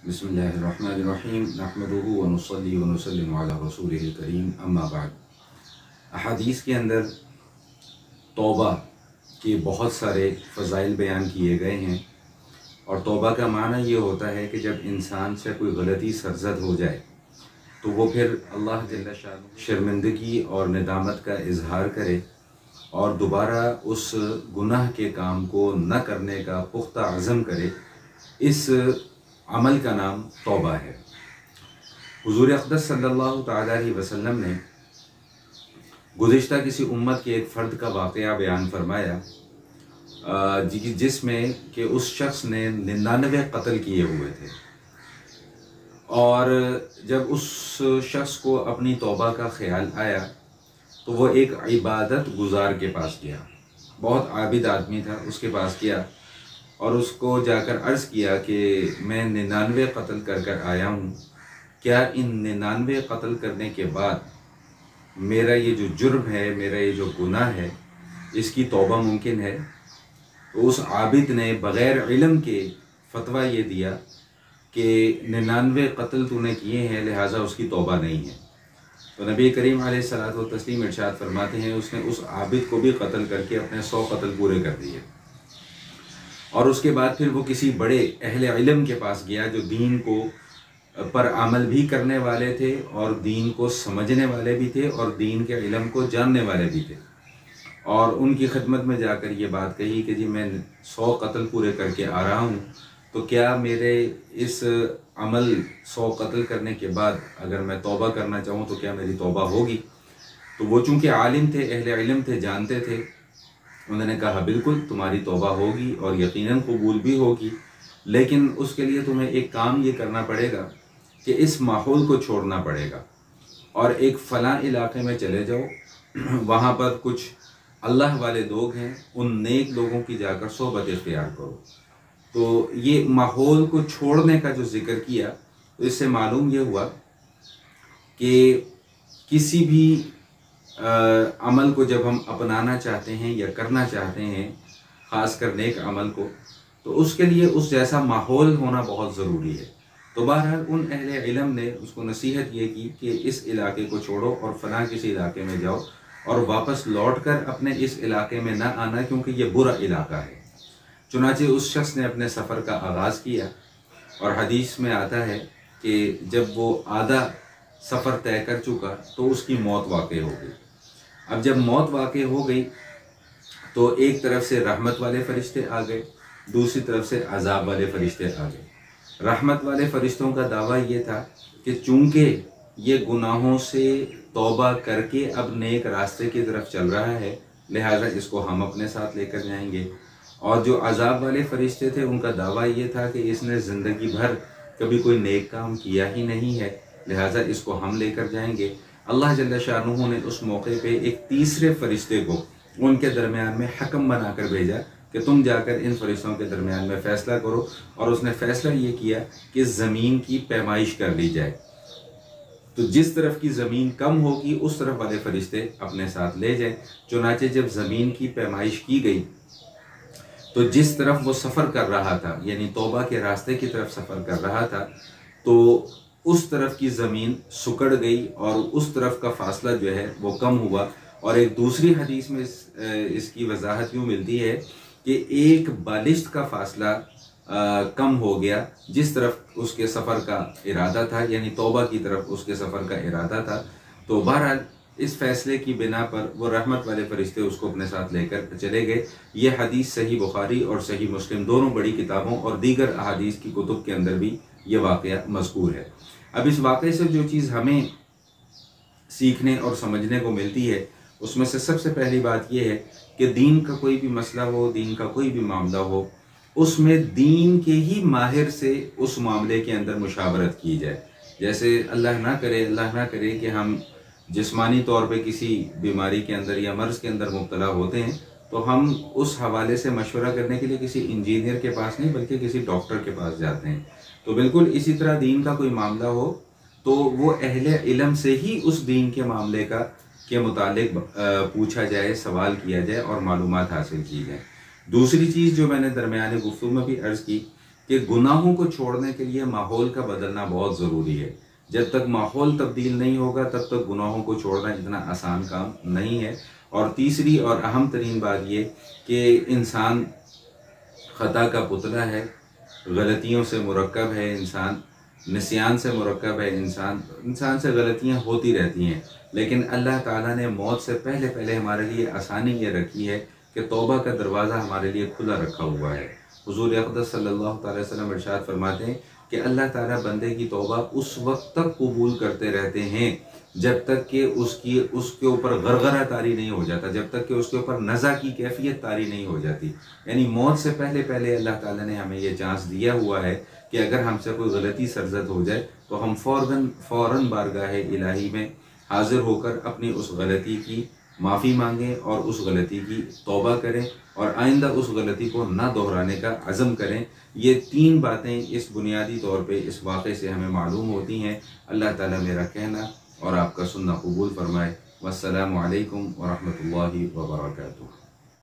بسم اللہ الرحمن الرحیم نحمدہ ونصلی ونسلم علی رسولہ الکریم اما بعد۔ احادیث کے اندر توبہ کے بہت سارے فضائل بیان کیے گئے ہیں، اور توبہ کا معنی یہ ہوتا ہے کہ جب انسان سے کوئی غلطی سرزد ہو جائے تو وہ پھر اللہ جل شانہ شرمندگی اور ندامت کا اظہار کرے اور دوبارہ اس گناہ کے کام کو نہ کرنے کا پختہ عزم کرے۔ اس عمل کا نام توبہ ہے۔ حضور اقدس صلی اللہ تعالیٰ علیہ وسلم نے گزشتہ کسی امت کے ایک فرد کا واقعہ بیان فرمایا جس میں کہ اس شخص نے 99 قتل کیے ہوئے تھے، اور جب اس شخص کو اپنی توبہ کا خیال آیا تو وہ ایک عبادت گزار کے پاس گیا، بہت عابد آدمی تھا، اس کے پاس گیا اور اس کو جا کر عرض کیا کہ میں 99 قتل کر کر آیا ہوں، کیا ان 99 قتل کرنے کے بعد میرا یہ جو جرم ہے، میرا یہ جو گناہ ہے، اس کی توبہ ممکن ہے؟ تو اس عابد نے بغیر علم کے فتویٰ یہ دیا کہ 99 قتل تو نے کیے ہیں، لہٰذا اس کی توبہ نہیں ہے۔ تو نبی کریم علیہ الصلوۃ والتسلیم ارشاد فرماتے ہیں اس نے اس عابد کو بھی قتل کر کے اپنے 100 قتل پورے کر دیے، اور اس کے بعد پھر وہ کسی بڑے اہل علم کے پاس گیا جو دین کو پر عمل بھی کرنے والے تھے اور دین کو سمجھنے والے بھی تھے اور دین کے علم کو جاننے والے بھی تھے، اور ان کی خدمت میں جا کر یہ بات کہی کہ جی میں 100 قتل پورے کر کے آ رہا ہوں، تو کیا میرے اس عمل 100 قتل کرنے کے بعد اگر میں توبہ کرنا چاہوں تو کیا میری توبہ ہوگی؟ تو وہ چونکہ عالم تھے، اہل علم تھے، جانتے تھے، انہوں نے کہا بالکل تمہاری توبہ ہوگی اور یقیناً قبول بھی ہوگی، لیکن اس کے لیے تمہیں ایک کام یہ کرنا پڑے گا کہ اس ماحول کو چھوڑنا پڑے گا اور ایک فلاں علاقے میں چلے جاؤ، وہاں پر کچھ اللہ والے لوگ ہیں، ان نیک لوگوں کی جا کر صحبت اختیار کرو۔ تو یہ ماحول کو چھوڑنے کا جو ذکر کیا، تو اس سے معلوم یہ ہوا کہ کسی بھی عمل کو جب ہم اپنانا چاہتے ہیں یا کرنا چاہتے ہیں، خاص کر نیک عمل کو، تو اس کے لیے اس جیسا ماحول ہونا بہت ضروری ہے۔ تو بہرحال ان اہل علم نے اس کو نصیحت یہ کی کہ اس علاقے کو چھوڑو اور فلاں کسی علاقے میں جاؤ، اور واپس لوٹ کر اپنے اس علاقے میں نہ آنا کیونکہ یہ برا علاقہ ہے۔ چنانچہ اس شخص نے اپنے سفر کا آغاز کیا، اور حدیث میں آتا ہے کہ جب وہ آدھا سفر طے کر چکا تو اس کی موت واقع ہو گئی۔ اب جب موت واقع ہو گئی تو ایک طرف سے رحمت والے فرشتے آ گئے، دوسری طرف سے عذاب والے فرشتے آ گئے۔ رحمت والے فرشتوں کا دعویٰ یہ تھا کہ چونکہ یہ گناہوں سے توبہ کر کے اب نیک راستے کی طرف چل رہا ہے، لہٰذا اس کو ہم اپنے ساتھ لے کر جائیں گے، اور جو عذاب والے فرشتے تھے ان کا دعویٰ یہ تھا کہ اس نے زندگی بھر کبھی کوئی نیک کام کیا ہی نہیں ہے، لہٰذا اس کو ہم لے کر جائیں گے۔ اللہ جل شانہ نے اس موقع پہ ایک تیسرے فرشتے کو ان کے درمیان میں حکم بنا کر بھیجا کہ تم جا کر ان فرشتوں کے درمیان میں فیصلہ کرو، اور اس نے فیصلہ یہ کیا کہ زمین کی پیمائش کر لی جائے، تو جس طرف کی زمین کم ہوگی اس طرف والے فرشتے اپنے ساتھ لے جائیں۔ چنانچہ جب زمین کی پیمائش کی گئی تو جس طرف وہ سفر کر رہا تھا، یعنی توبہ کے راستے کی طرف سفر کر رہا تھا، تو اس طرف کی زمین سکڑ گئی اور اس طرف کا فاصلہ جو ہے وہ کم ہوا۔ اور ایک دوسری حدیث میں اس کی وضاحت یوں ملتی ہے کہ ایک بالشت کا فاصلہ کم ہو گیا جس طرف اس کے سفر کا ارادہ تھا، یعنی توبہ کی طرف اس کے سفر کا ارادہ تھا۔ تو بہرحال اس فیصلے کی بنا پر وہ رحمت والے فرشتے اس کو اپنے ساتھ لے کر چلے گئے۔ یہ حدیث صحیح بخاری اور صحیح مسلم دونوں بڑی کتابوں اور دیگر احادیث کی کتب کے اندر بھی یہ واقعہ مذکور ہے۔ اب اس واقعے سے جو چیز ہمیں سیکھنے اور سمجھنے کو ملتی ہے، اس میں سے سب سے پہلی بات یہ ہے کہ دین کا کوئی بھی مسئلہ ہو، دین کا کوئی بھی معاملہ ہو، اس میں دین کے ہی ماہر سے اس معاملے کے اندر مشاورت کی جائے۔ جیسے اللہ نہ کرے کہ ہم جسمانی طور پہ کسی بیماری کے اندر یا مرض کے اندر مبتلا ہوتے ہیں تو ہم اس حوالے سے مشورہ کرنے کے لیے کسی انجینئر کے پاس نہیں بلکہ کسی ڈاکٹر کے پاس جاتے ہیں۔ تو بالکل اسی طرح دین کا کوئی معاملہ ہو تو وہ اہل علم سے ہی اس دین کے معاملے کے متعلق پوچھا جائے، سوال کیا جائے اور معلومات حاصل کی جائے۔ دوسری چیز جو میں نے درمیان گفتگو میں بھی عرض کی کہ گناہوں کو چھوڑنے کے لیے ماحول کا بدلنا بہت ضروری ہے. جب تک ماحول تبدیل نہیں ہوگا تب تک گناہوں کو چھوڑنا اتنا آسان کام نہیں ہے. اور تیسری اور اہم ترین بات یہ کہ انسان خطا کا پتلا ہے، غلطیوں سے مرکب ہے، انسان نسیان سے مرکب ہے، انسان سے غلطیاں ہوتی رہتی ہیں. لیکن اللہ تعالیٰ نے موت سے پہلے ہمارے لیے آسانی یہ رکھی ہے کہ توبہ کا دروازہ ہمارے لیے کھلا رکھا ہوا ہے. حضور اقدس صلی اللہ تعالی وسلم ارشاد فرماتے ہیں کہ اللہ تعالیٰ بندے کی توبہ اس وقت تک قبول کرتے رہتے ہیں جب تک کہ اس کے اوپر غرغرہ طاری نہیں ہو جاتا، جب تک کہ اس کے اوپر نزع کی کیفیت طاری نہیں ہو جاتی. یعنی موت سے پہلے اللہ تعالیٰ نے ہمیں یہ چانس دیا ہوا ہے کہ اگر ہم سے کوئی غلطی سرزد ہو جائے تو ہم فوراً بارگاہ الہی میں حاضر ہو کر اپنی اس غلطی کی معافی مانگیں اور اس غلطی کی توبہ کریں اور آئندہ اس غلطی کو نہ دہرانے کا عزم کریں. یہ 3 باتیں اس بنیادی طور پہ اس واقعے سے ہمیں معلوم ہوتی ہیں. اللہ تعالیٰ میرا کہنا اور آپ کا سننا قبول فرمائے. والسلام علیکم ورحمۃ اللہ وبرکاتہ.